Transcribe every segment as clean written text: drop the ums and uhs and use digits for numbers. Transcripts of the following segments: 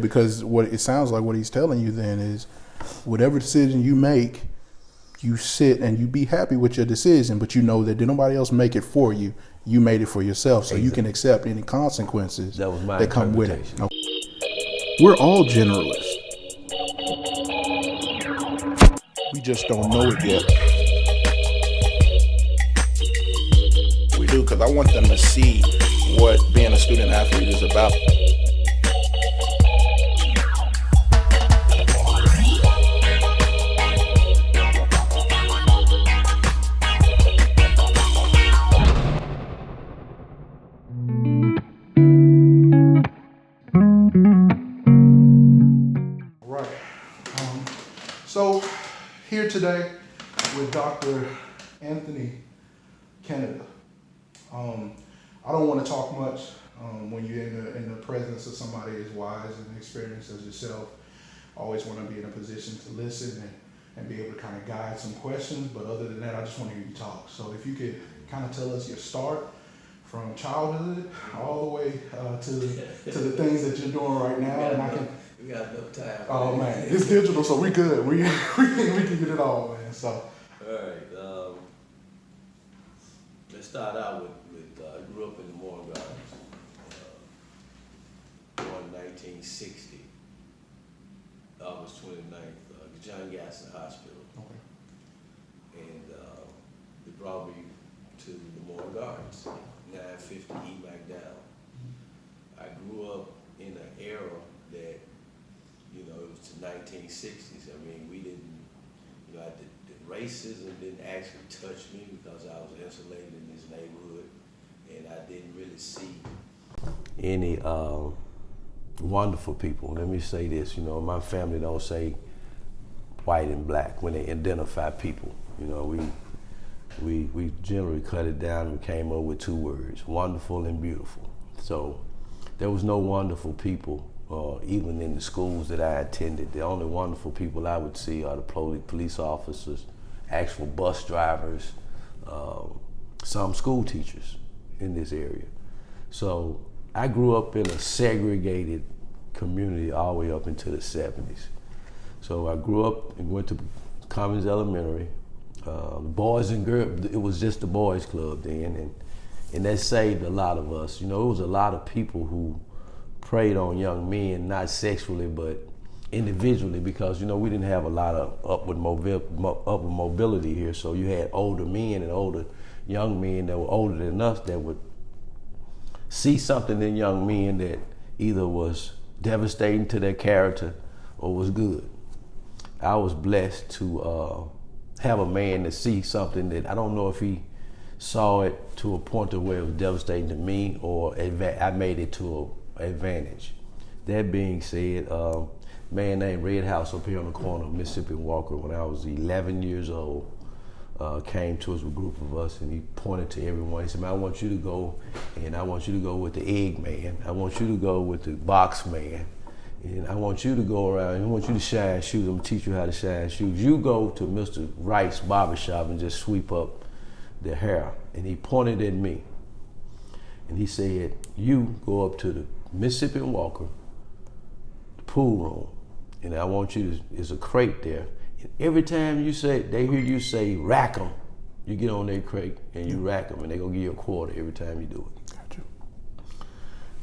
because what it sounds like what he's telling you then is whatever decision you make, you sit and you be happy with your decision, but you know that did nobody else make it for you. You made it for yourself, so you can accept any consequences that come with it. Okay. We're all generalists. We just don't know it yet. We do, because I want them to see what being a student athlete is about. So here today with Dr. Anthony Canada. I don't want to talk much when you're in the presence of somebody as wise and experienced as yourself. I always want to be in a position to listen and be able to kind of guide some questions. But other than that, I just want to hear you talk. So if you could kind of tell us your start from childhood all the way to the things that you're doing right now, and I can. We got enough time. Oh man, it's digital, so we good. We can get it all, man. So. All right. Let's start out with I grew up in the Lemoyne Gardens. Born in 1960, August 29th, John Gaston Hospital. Okay. And they brought me to the Lemoyne Gardens, 950 E. McDowell. I grew up in an era that, you know, it was the 1960s. I mean, we didn't, you know, the racism didn't actually touch me because I was insulated in this neighborhood, and I didn't really see any wonderful people. Let me say this, you know, my family don't say white and black when they identify people. You know, we generally cut it down and came up with two words, wonderful and beautiful. So there was no wonderful people. Even in the schools that I attended, the only wonderful people I would see are the police officers, actual bus drivers, some school teachers in this area. So I grew up in a segregated community all the way up into the 70s. So I grew up and went to Commons Elementary. Boys and girls, it was just the boys club then, and that saved a lot of us. You know, it was a lot of people who preyed on young men, not sexually, but individually, because, you know, we didn't have a lot of upward mobility here. So you had older men and older young men that were older than us that would see something in young men that either was devastating to their character or was good. I was blessed to have a man to see something that I don't know if he saw it to a point of where it was devastating to me or I made it to an advantage. That being said, a man named Red House up here on the corner of Mississippi and Walker, when I was 11 years old, came to us with a group of us, and he pointed to everyone. He said, man, I want you to go, and I want you to go with the egg man. I want you to go with the box man. And I want you to go around, and I want you to shine shoes. I'm gonna teach you how to shine shoes. You go to Mr. Wright's barbershop and just sweep up the hair. And he pointed at me. And he said, you go up to the Mississippi and Walker, the pool room, and I want you to, there's a crate there. And every time you say, they hear you say, rack 'em, you get on that crate and you rack 'em, and they're gonna give you a quarter every time you do it. Gotcha.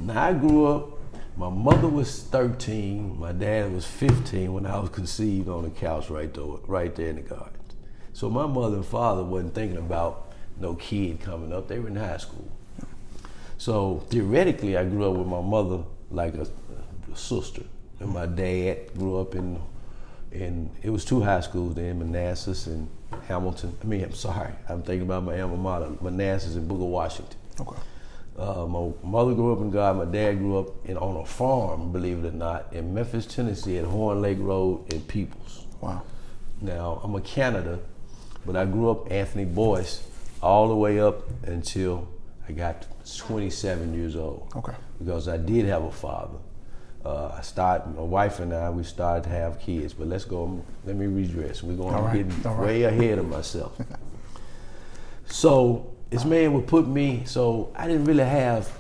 Now I grew up, my mother was 13, my dad was 15 when I was conceived on the couch right there in the garden. So my mother and father wasn't thinking about no kid coming up, they were in high school. So theoretically, I grew up with my mother like a sister, and my dad grew up in it was two high schools then, Manassas and Hamilton. I'm thinking about my alma mater, Manassas and Booker, Washington. Okay. My mother grew up in God. My dad grew up on a farm, believe it or not, in Memphis, Tennessee, at Horn Lake Road in Peoples. Wow. Now I'm a Canada, but I grew up Anthony Boyce all the way up until I got 27 years old. Okay. Because I did have a father. My wife and I, we started to have kids, but let me redress. We're getting way ahead of myself. So this man would put me, so I didn't really have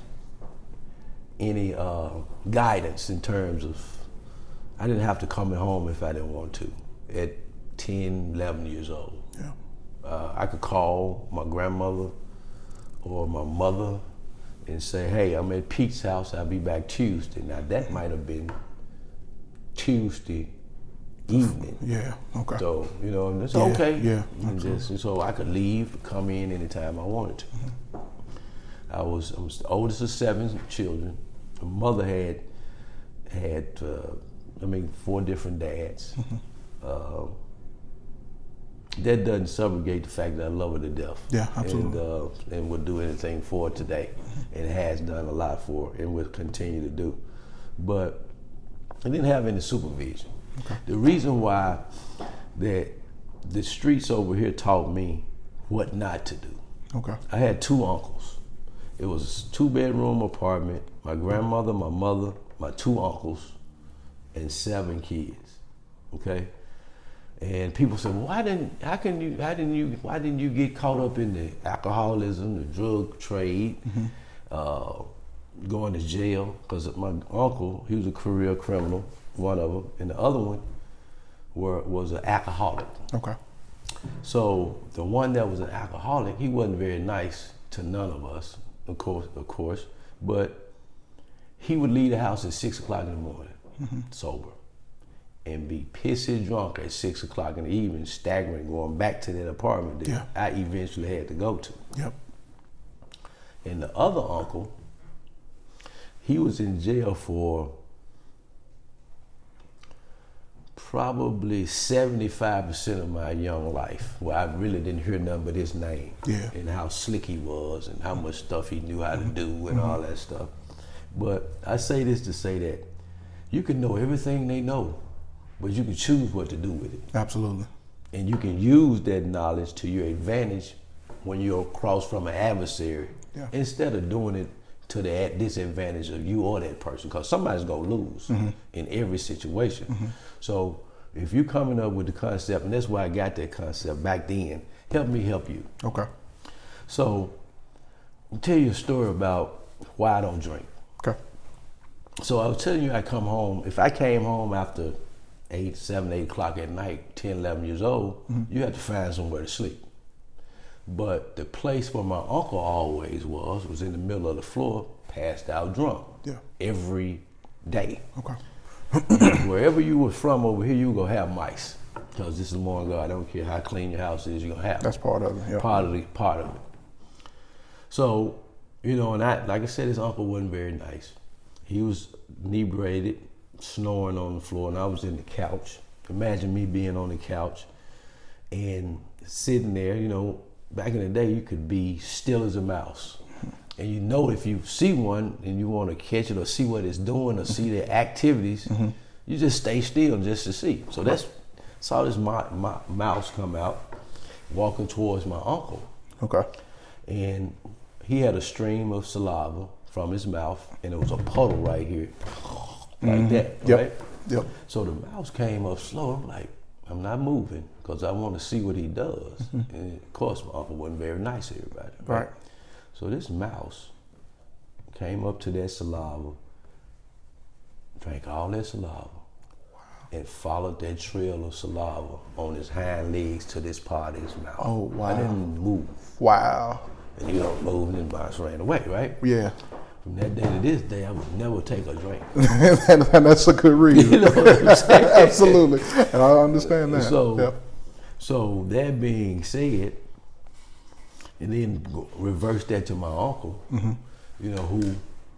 any guidance in terms of I didn't have to come home if I didn't want to at 10, 11 years old. Yeah. I could call my grandmother or my mother and say, hey, I'm at Pete's house, I'll be back Tuesday. Now that might have been Tuesday evening. Yeah, okay. So, you know, and it's Yeah, okay. yeah, And just, so I could leave, come in anytime I wanted to. I was the oldest of 7 children. My mother had 4 different dads. That doesn't subrogate the fact that I love her to death. Yeah, absolutely. And would do anything for her today, and has done a lot for her, and will continue to do. But I didn't have any supervision. Okay. The reason why that the streets over here taught me what not to do. Okay. I had 2 uncles. It was a 2-bedroom apartment. My grandmother, my mother, my 2 uncles, and 7 kids. Okay. And people say, well, why didn't you get caught up in the alcoholism, the drug trade, going to jail? Because my uncle, he was a career criminal, one of them, and the other one was an alcoholic. Okay. So the one that was an alcoholic, he wasn't very nice to none of us, of course, but he would leave the house at 6 o'clock in the morning, sober, and be pissy drunk at 6 o'clock in the evening, staggering, going back to that apartment that I eventually had to go to. Yep. And the other uncle, he was in jail for probably 75% of my young life, where I really didn't hear nothing but his name, and how slick he was, and how much stuff he knew how to do, and all that stuff. But I say this to say that you can know everything they know, but you can choose what to do with it. Absolutely. And you can use that knowledge to your advantage when you're across from an adversary, instead of doing it to the disadvantage of you or that person, because somebody's gonna lose in every situation. So if you're coming up with the concept, and that's why I got that concept back then, help me help you. Okay. So I'll tell you a story about why I don't drink. Okay. So I was telling you, I come home, if I came home after 7, 8 o'clock at night, 10, 11 years old, you had to find somewhere to sleep. But the place where my uncle always was in the middle of the floor, passed out drunk. Yeah. Every day. Okay. Wherever you were from over here, you were gonna have mice. Because this is more God, I don't care how clean your house is, you're gonna have That's part of it, yeah. Part of it. So, you know, and like I said, his uncle wasn't very nice. He was inebriated, snoring on the floor, and I was in the couch. Imagine me being on the couch and sitting there. You know, back in the day, you could be still as a mouse. And you know, if you see one and you want to catch it or see what it's doing or see their activities, you just stay still just to see. So saw this mouse come out, walking towards my uncle. Okay. And he had a stream of saliva from his mouth, and there was a puddle right here, like that, right? Yep. So the mouse came up slow. I'm like, I'm not moving because I want to see what he does. And of course, my uncle wasn't very nice to everybody. Right. So this mouse came up to that saliva, drank all that saliva, and followed that trail of saliva on his hind legs to this part of his mouth. Oh, wow. I didn't move. Wow. And you don't move, and the mouse ran away, right? Yeah. From that day to this day, I would never take a drink. And that's a good reason. You know what I'm saying? Absolutely. And I understand that. So that being said, and then reverse that to my uncle, you know, who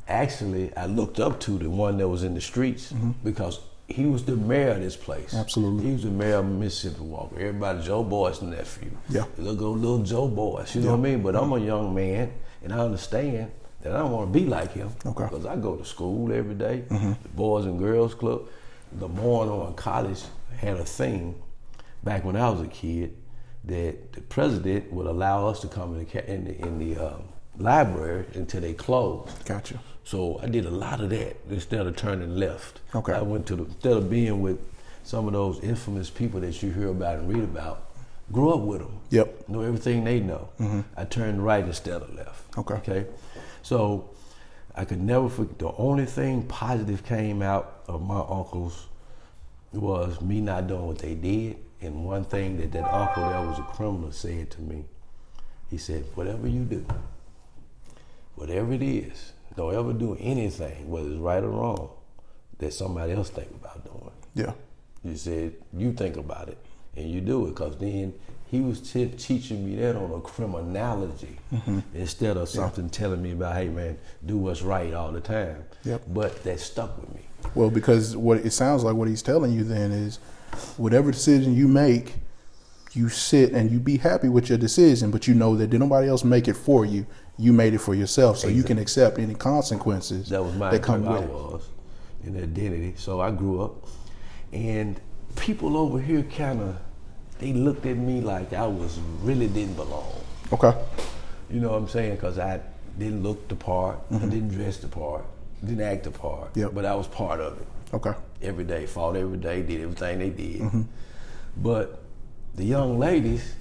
actually I looked up to, the one that was in the streets, because he was the mayor of this place. Absolutely. He was the mayor of Mississippi Walker. Everybody, Joe Boyce's nephew. Yeah. Little Joe Boyce, you know what I mean? But I'm a young man, and I understand that I don't want to be like him. Okay. Because I go to school every day, the Boys and Girls Club. Lemoyne-Owen College had a thing back when I was a kid that the president would allow us to come in the library until they closed. Gotcha. So I did a lot of that instead of turning left. Okay. I went to instead of being with some of those infamous people that you hear about and read about, grew up with them. Yep. Know everything they know. I turned right instead of left. Okay. So I could never forget, the only thing positive came out of my uncle's was me not doing what they did. And one thing that uncle that was a criminal said to me, he said, whatever you do, whatever it is, don't ever do anything, whether it's right or wrong, that somebody else think about doing. Yeah. You said, you think about it and you do it, because then he was teaching me that on a criminology instead of something telling me about, hey man, do what's right all the time. Yep. But that stuck with me. Well, because what it sounds like what he's telling you then is whatever decision you make, you sit and you be happy with your decision, but you know that did nobody else make it for you. You made it for yourself, so you can accept any consequences that was my that come with it. was in identity. So I grew up, and people over here they looked at me like I really didn't belong. Okay. You know what I'm saying? Because I didn't look the part, I didn't dress the part, didn't act the part, but I was part of it. Okay. Every day, fought every day, did everything they did. But the young ladies,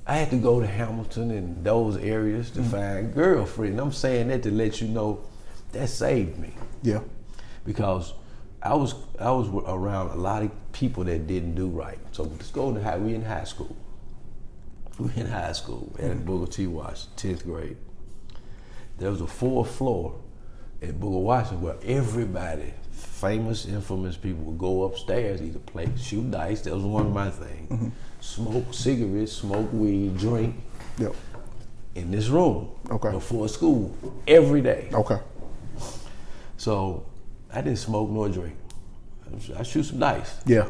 I had to go to Hamilton and those areas to find girlfriend. I'm saying that to let you know that saved me. Yeah. Because I was around a lot of people that didn't do right. So let's go to we in high school. We in high school at Booker T. Washington, 10th grade. There was a 4th floor at Booker Washington where everybody, famous, infamous people, would go upstairs, either play, shoot dice. That was one of my things. Smoke cigarettes, smoke weed, drink. Yep. In this room. Okay. Before school, every day. Okay. So I didn't smoke nor drink. I shoot some dice. Yeah.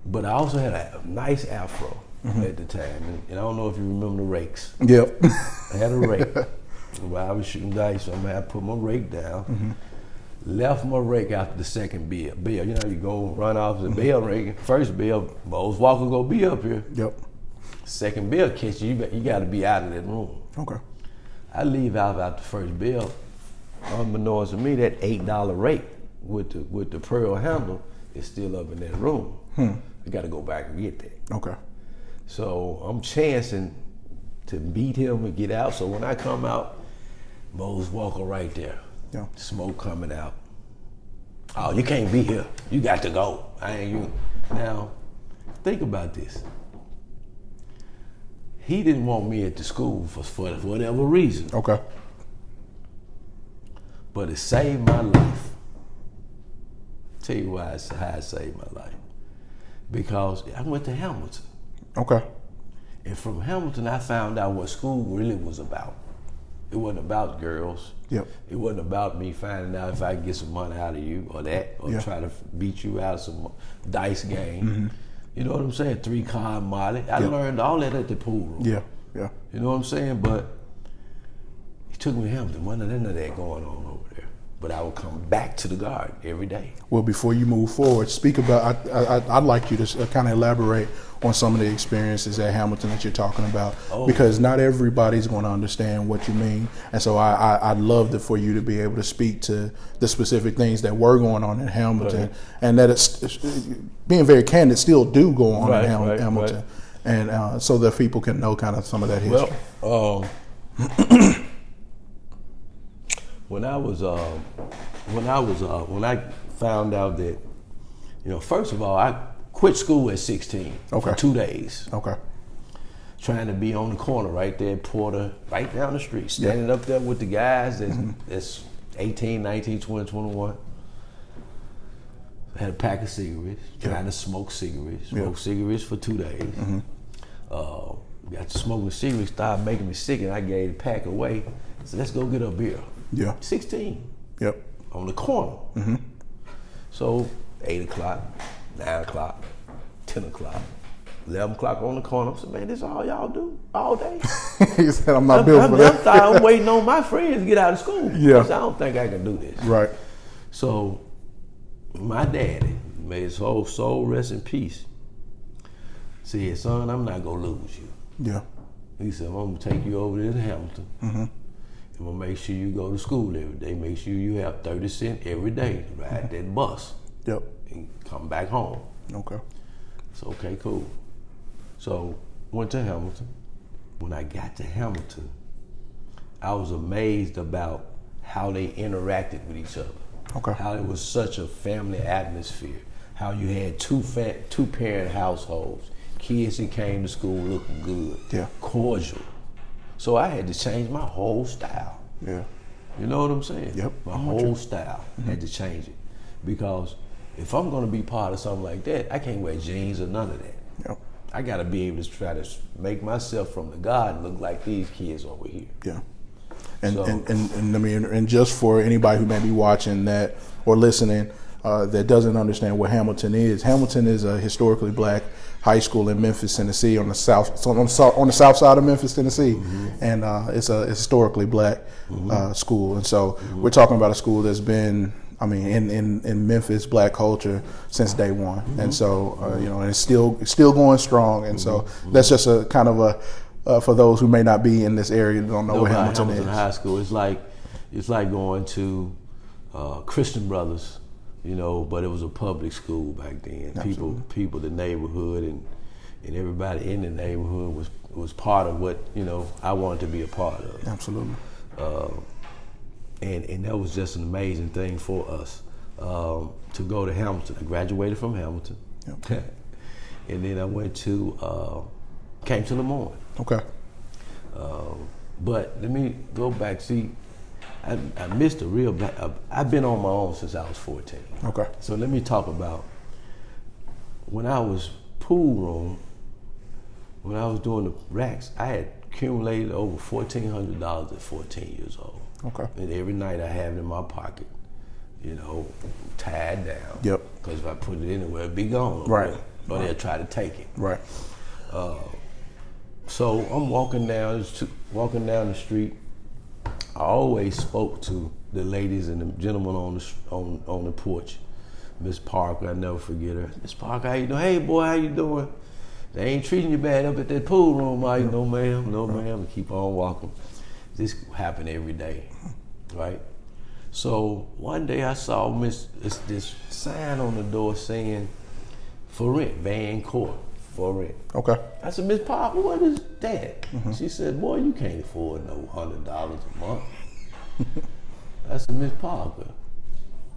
But I also had a nice afro at the time. And I don't know if you remember the rakes. Yep. I had a rake. While I was shooting dice, so I'm gonna have to put my rake down. Left my rake after the second bill. You know, you go run off the bell rake. First bill, Bose Walker gonna be up here. Yep. Second bill catch you gotta be out of that room. Okay. I leave out after the first bill. Unbeknownst to me, that $8 rake with the pearl handle is still up in that room. I gotta go back and get that. Okay. So I'm chancing to beat him and get out. So when I come out, Bose Walker right there. Yeah. Smoke coming out. Oh, you can't be here. You got to go. I ain't you. Now, think about this. He didn't want me at the school for whatever reason. Okay. But it saved my life. Tell you how it saved my life. Because I went to Hamilton. Okay. And from Hamilton, I found out what school really was about. It wasn't about girls. Yep. It wasn't about me finding out if I could get some money out of you or that, or try to beat you out of some dice game. You know what I'm saying? 3-card molly. I learned all that at the pool room. Yeah, yeah. You know what I'm saying? But he took me to Hamilton. Wasn't none of that going on over there. But I would come back to the garden every day. Well, before you move forward, speak about, I'd like you to kind of elaborate on some of the experiences at Hamilton that you're talking about, because not everybody's going to understand what you mean. And so I'd love for you to be able to speak to the specific things that were going on in Hamilton, and that it's being very candid, still do go on in Hamilton. And so that people can know kind of some of that history. Well, when I found out that, you know, first of all, I quit school at 16 for 2 days. Okay. Trying to be on the corner right there at Porter, right down the street, standing up there with the guys that's 18, 19, 20, 21. I had a pack of cigarettes, trying to smoke cigarettes. Smoked cigarettes for 2 days. Got to smoking cigarettes, started making me sick, and I gave the pack away. So let's go get a beer. Yeah. 16. Yep. On the corner. So 8 o'clock, 9 o'clock, 10 o'clock, 11 o'clock on the corner. I said, man, this is all y'all do all day? He said, I'm not built for that. I'm waiting on my friends to get out of school. Yeah. I said, I don't think I can do this. Right. So my daddy, may his whole soul rest in peace, said, son, I'm not going to lose you. Yeah. He said, I'm going to take you over there to Hamilton. I'm gonna make sure you go to school every day. Make sure you have 30 cents every day to ride that bus. Yep. And come back home. Okay. So, okay, cool. So, went to Hamilton. When I got to Hamilton, I was amazed about how they interacted with each other. Okay. How it was such a family atmosphere. how you had two parent households, kids that came to school looking good, Yeah. cordial. So I had to change my whole style. Yeah. You know what I'm saying? Yep. My I'm with whole you. style had to change it, because if I'm gonna be part of something like that, I can't wear jeans or none of that. Yep. I gotta be able to try to make myself from the garden look like these kids over here. Yeah. And, So- and I mean, and just for anybody who may be watching that or listening that doesn't understand what Hamilton is a historically black high school in Memphis, Tennessee, on the south on the south side of Memphis, Tennessee, and it's a historically black school. And so we're talking about a school that's been, I mean, in Memphis black culture since day one. And so you know, and it's still going strong. And so that's just a kind of a for those who may not be in this area that don't know what Hamilton is. High School. It's like going to Christian Brothers, you know, but it was a public school back then. Absolutely. People, the neighborhood, and everybody in the neighborhood was part of what, you know, I wanted to be a part of. Absolutely. And that was just an amazing thing for us to go to Hamilton. I graduated from Hamilton, Yep. and then I went to came to Lemoyne. Okay. But let me go back. See, I missed a real bad. I've been on my own since I was 14. Okay. So let me talk about when I was pool room, when I was doing the racks, I had accumulated over $1,400 at 14 years old. Okay. And every night I have it in my pocket, you know, tied down. Yep. Because if I put it anywhere, it'd be gone. Right. Or they'll try to take it. Right. So I'm walking down the street. I always spoke to the ladies and the gentlemen on the porch. Miss Parker, I never forget her. Miss Parker, how you doing? Hey boy, how you doing? They ain't treating you bad up at that pool room, are you? No ma'am, no ma'am. And keep on walking. This happened every day, right? So one day I saw this sign on the door saying, for rent, Van Court, for rent. Okay. I said, Miss Parker, what is that? She said, boy, you can't afford no $100 a month. I said, Miss Parker,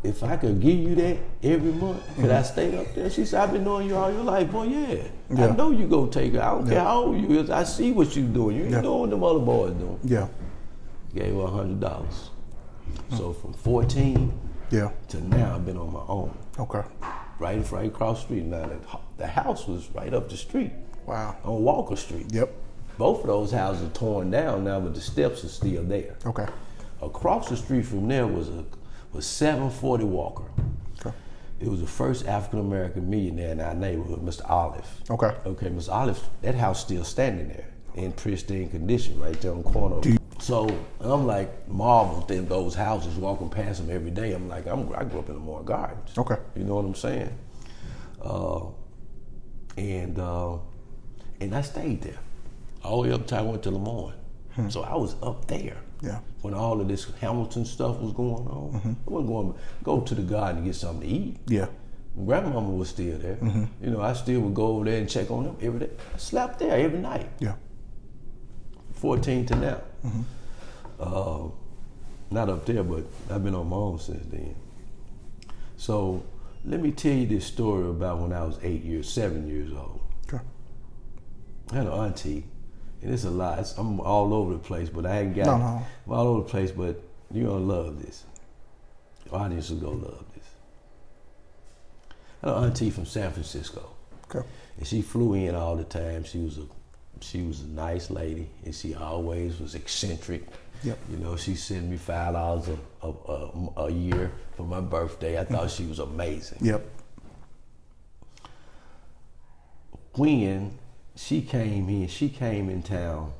if I could give you that every month, could I stay up there? She said, I've been knowing you all your life. Boy, yeah. I know you go take her. I don't care how old you is. I see what you doing. You ain't doing what them other boys doing. Yeah. Gave her $100. So from 14 Yeah. to now, I've been on my own. Okay. Right across the street. Now, the house was right up the street. Wow. On Walker Street. Yep. Both of those houses are torn down now, but the steps are still there. Okay. Across the street from there was 740 Walker. Okay. It was the first African American millionaire in our neighborhood, Mr. Olive. Okay. Okay, Mr. Olive, that house still standing there in pristine condition right there on the corner. So I'm like marveled in those houses, walking past them every day. I'm like, I grew up in Lemoyne Gardens. Okay. You know what I'm saying? And I stayed there all the way up till I went to Lemoyne. So I was up there. Yeah. When all of this Hamilton stuff was going on. I wasn't going to go to the garden to get something to eat. Yeah. Grandmama was still there. You know, I still would go over there and check on them every day. I slept there every night. Yeah. 14 to now. Not up there, but I've been on my own since then. So let me tell you this story about when I was 7 years old. Okay. I had an auntie, and it's a lot. I'm all over the place, but I ain't got No. I'm all over the place, but you're gonna love this. The audience is gonna love this. I had an auntie from San Francisco. Okay. And she flew in all the time. She was a nice lady, and she always was eccentric. Yep. You know, she sent me $5 a year for my birthday. I thought she was amazing. Yep. When she came in town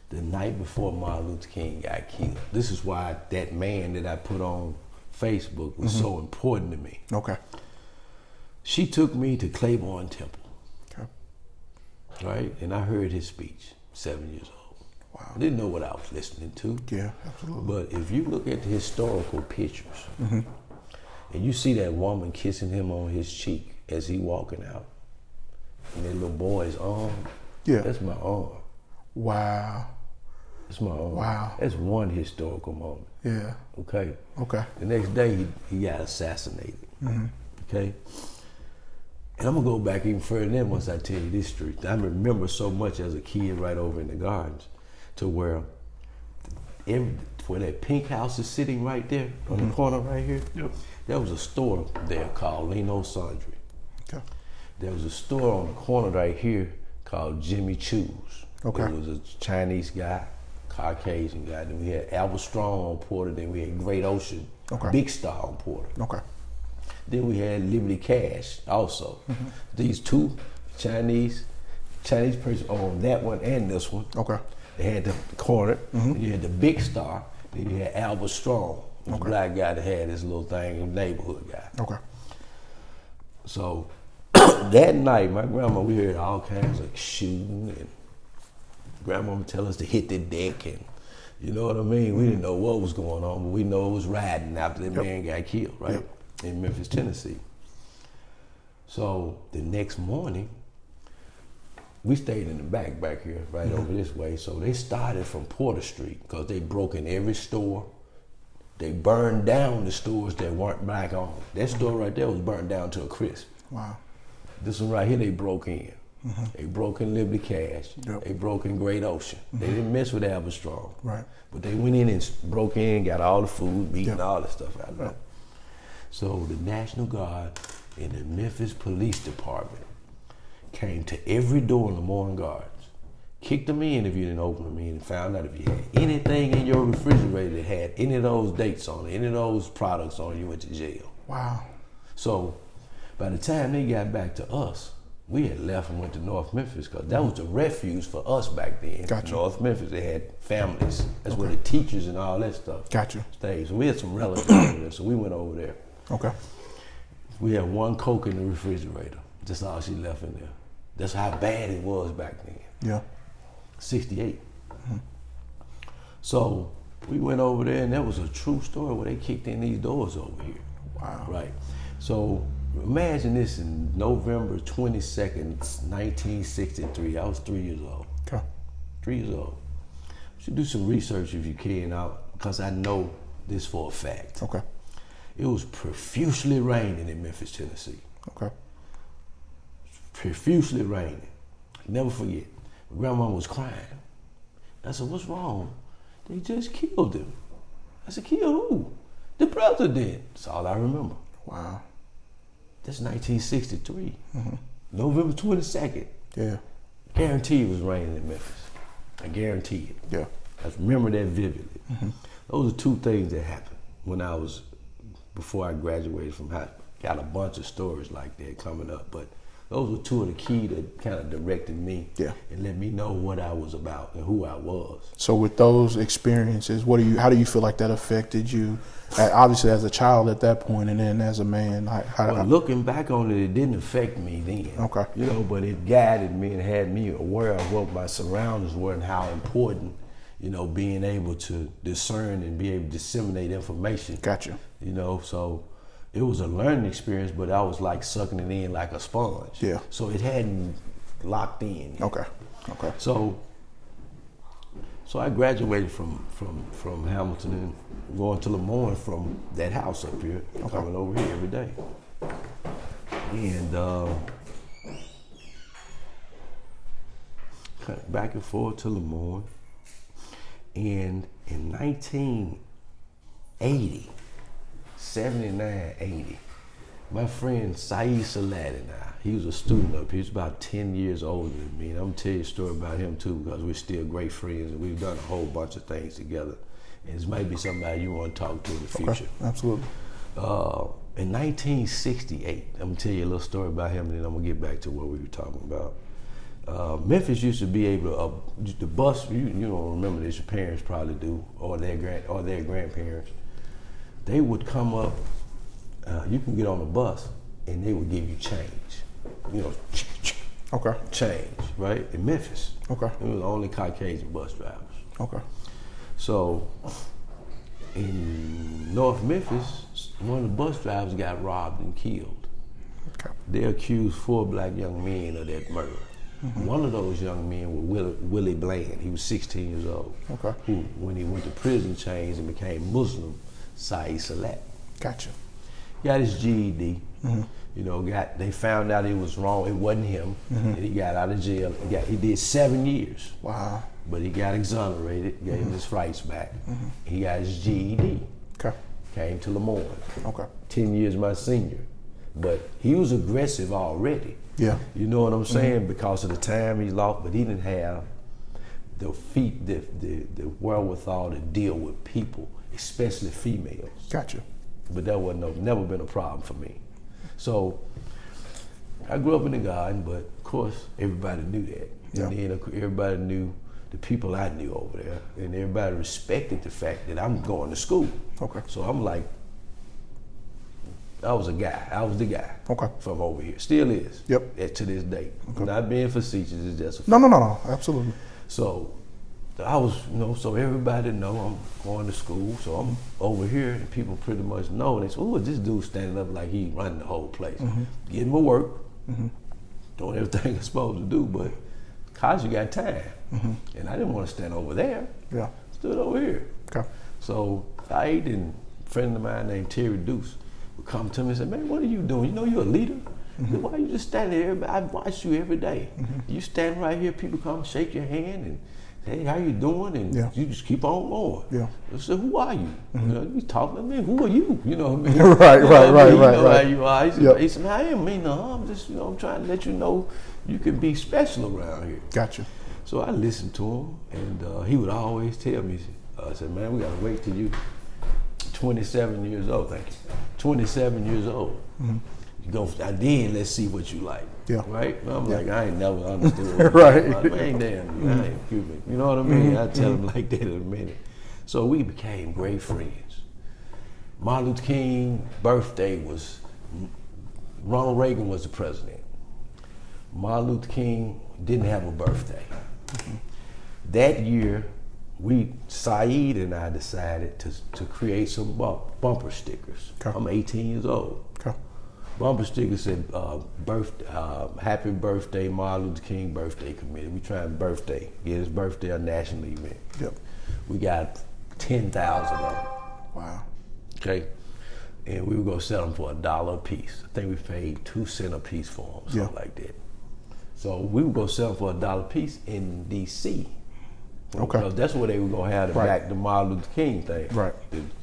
the night before Martin Luther King got killed. This is why that man that I put on Facebook was so important to me. Okay. She took me to Claiborne Temple. Okay. Right? And I heard his speech, 7 years old. Wow. I didn't know what I was listening to. Yeah, absolutely. But if you look at the historical pictures, and you see that woman kissing him on his cheek as he walking out, and that little boy's arm, Yeah. that's my arm. Wow. That's my arm. Wow. That's one historical moment. Yeah. Okay. Okay. The next day he got assassinated. Okay. And I'm gonna go back even further than once I tell you this street. I remember so much as a kid right over in the gardens to where where that pink house is sitting right there on the corner right here, there was a store there called Leno's Sundry. Okay. There was a store on the corner right here called Jimmy Choo's. Okay. It was a Chinese guy, Caucasian guy. Then we had Albert Strong on Porter. Then we had Great Ocean, Okay. Big Star on Porter. Okay. Then we had Liberty Cash also. These two Chinese person on that one and this one. Okay. They had the corner. Then you had the Big Star. Then you had Albert Strong, the black guy that had this little thing, a neighborhood guy. Okay. So that night, my grandma, we heard all kinds of shooting, and grandma would tell us to hit the deck, and you know what I mean? We didn't know what was going on, but we know it was riding after that man got killed, right? In Memphis, Tennessee. So the next morning, we stayed in the back here, right over this way. So they started from Porter Street because they broke in every store. They burned down the stores that weren't black owned. That store right there was burned down to a crisp. Wow. This one right here, they broke in. They broke in Liberty Cash. They broke in Great Ocean. They didn't mess with Albert Strong. Right. But they went in and broke in, got all the food, meat, and all that stuff out of it. So the National Guard and the Memphis Police Department came to every door in Lemoyne Gardens, kicked them in if you didn't open them in, and found out if you had anything in your refrigerator that had any of those dates on it, any of those products on it, you went to jail. Wow. So by the time they got back to us, we had left and went to North Memphis because that was the refuge for us back then. Gotcha. North Memphis, they had families. That's where the teachers and all that stuff Gotcha. stayed. So we had some relatives over there, so we went over there. Okay. We had one Coke in the refrigerator. That's all she left in there. That's how bad it was back then. Yeah. 68. So we went over there, and that was a true story where they kicked in these doors over here. Wow. Right. So imagine this in November 22nd, 1963. I was 3 years old. Okay. 3 years old. You should do some research if you can, because I know this for a fact. Okay. It was profusely raining in Memphis, Tennessee. Okay. Profusely raining. Never forget. My grandma was crying. I said, "What's wrong?" "They just killed him." I said, "Kill who?" "The president." That's all I remember. Wow. That's 1963. November 22nd. Yeah. Guarantee it was raining in Memphis. I guarantee it. Yeah. I remember that vividly. Those are two things that happened before I graduated from high school. Got a bunch of stories like that coming up, but those were two of the key that kind of directed me and let me know what I was about and who I was. So with those experiences, how do you feel like that affected you? Obviously as a child at that point, and then as a man, Looking back on it, it didn't affect me then. Okay. You know, but it guided me and had me aware of what my surroundings were and how important, you know, being able to discern and be able to disseminate information. Gotcha. You know, so it was a learning experience, but I was like sucking it in like a sponge. Yeah. So it hadn't locked in yet. Okay. Okay. So I graduated from Hamilton and going to Lemoyne from that house up here, coming over here every day. And back and forth to Lemoyne. And in 1980, 79, 80, my friend Saeed Salat and he was a student up here. He was about 10 years older than me. And I'm going to tell you a story about him too, because we're still great friends and we've done a whole bunch of things together. And this might be somebody you want to talk to in the future. Okay. Absolutely. In 1968, I'm going to tell you a little story about him, and then I'm going to get back to what we were talking about. Memphis used to be able to, the bus, you don't remember this, your parents probably do, or their grandparents. They would come up, you can get on the bus, and they would give you change. You know, change, right? In Memphis. Okay. It was only Caucasian bus drivers. Okay. So in North Memphis, one of the bus drivers got robbed and killed. Okay. They accused 4 black young men of that murder. One of those young men was Willie Bland. He was 16 years old. Okay. Who, when he went to prison, changed and became Muslim, Saeed Salat. Gotcha. Got his GED. You know, they found out it was wrong. It wasn't him. And he got out of jail. He did 7 years. Wow. But he got exonerated, gave him his rights back. He got his GED. Okay. Came to Lemoyne. Okay. 10 years my senior. But he was aggressive already. Yeah. You know what I'm saying? Because of the time he lost, but he didn't have the wherewithal to deal with people, especially females. Gotcha. But that wasn't never been a problem for me. So I grew up in the garden, but of course everybody knew that. Yeah. And then everybody knew the people I knew over there, and everybody respected the fact that I'm going to school. Okay. So I'm like, I was the guy. Okay. From over here. Still is. Yep. To this day. Okay. Not being facetious, it's just a fact. No, absolutely. So I was, so everybody know I'm going to school. So I'm over here, and people pretty much know. And they say, "Oh, this dude standing up like he running the whole place, getting my work, doing everything I'm supposed to do." But college, you got time, and I didn't want to stand over there. Yeah. Stood over here. Okay. So I and a friend of mine named Terry Deuce would come to me and say, "Man, what are you doing? You know you're a leader. Why are you just standing there? I watch you every day. You stand right here, people come shake your hand and say, hey, how you doing? And you just keep on going." Yeah. I said, "Who are you?" You know, you talking to me, who are you? You know what I mean? Right. You know Right. how you are. He said, "Man, I didn't mean no harm. Just, I'm trying to let you know you can be special around here." Gotcha. So I listened to him, and he would always tell me, I said, "Man, we gotta wait till you 27 years old." Thank you. 27 years old. You go, then let's see what you like. Yeah. Right? I'm like, I ain't never understood. Right. Like, I ain't damn, I ain't Cuban. You know what I mean? I tell him like that in a minute. So we became great friends. Martin Luther King's birthday was, Ronald Reagan was the president. Martin Luther King didn't have a birthday. That year, Saeed and I decided to create some bumper stickers. Okay. I'm 18 years old. Okay. Bumper stickers said, "Happy birthday, Martin Luther King Birthday Committee." We tried birthday, get his birthday a national event. Yep. We got 10,000 of them. Wow. Okay, and we were gonna sell them for $1 a piece. I think we paid 2 cents a piece for them, something like that. So we were gonna sell them for $1 a piece in D.C. Okay. Because that's where they were gonna have the Martin Luther King thing. Right.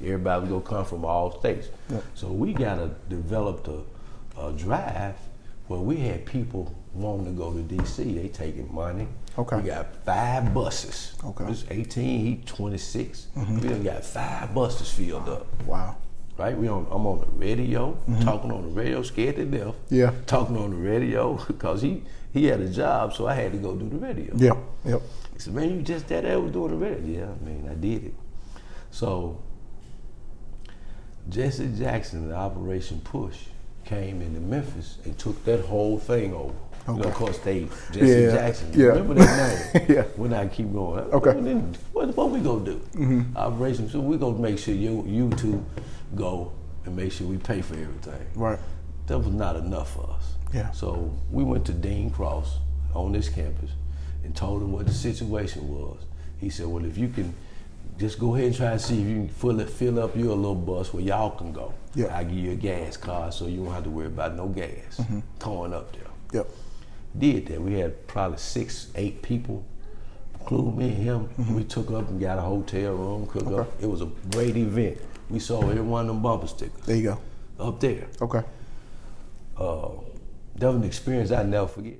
Everybody was gonna come from all states. Yep. So we developed a drive where we had people wanting to go to D.C. They taking money. Okay. We got 5 buses. Okay. This 18, he 26. We done got 5 buses filled up. Wow. Right? I'm on the radio, talking on the radio, scared to death. Yeah. Talking on the radio because he had a job, so I had to go do the radio. Yeah. Yep. He said, "Man, you just that was doing the radio." Yeah, I mean, I did it. So Jesse Jackson, the Operation Push, came into Memphis and took that whole thing over. Okay. You know, of course, Jesse Jackson. Yeah. Remember that name? Yeah. When I keep going. Okay. Well, then, what we gonna do? Operation. So we gonna make sure you two go and make sure we pay for everything. Right. That was not enough for us. Yeah. So we went to Dean Cross on this campus and told him what the situation was. He said, "Well, if you can just go ahead and try to see if you can fill up your little bus where y'all can go. Yeah. I'll give you a gas card so you won't have to worry about no gas going up there." Yep. Did that. We had probably 6, 8 people, including me and him. We took up and got a hotel room, cooked up. It was a great event. We sold every one of them bumper stickers. There you go. Up there. Okay. That was an experience I'll never forget.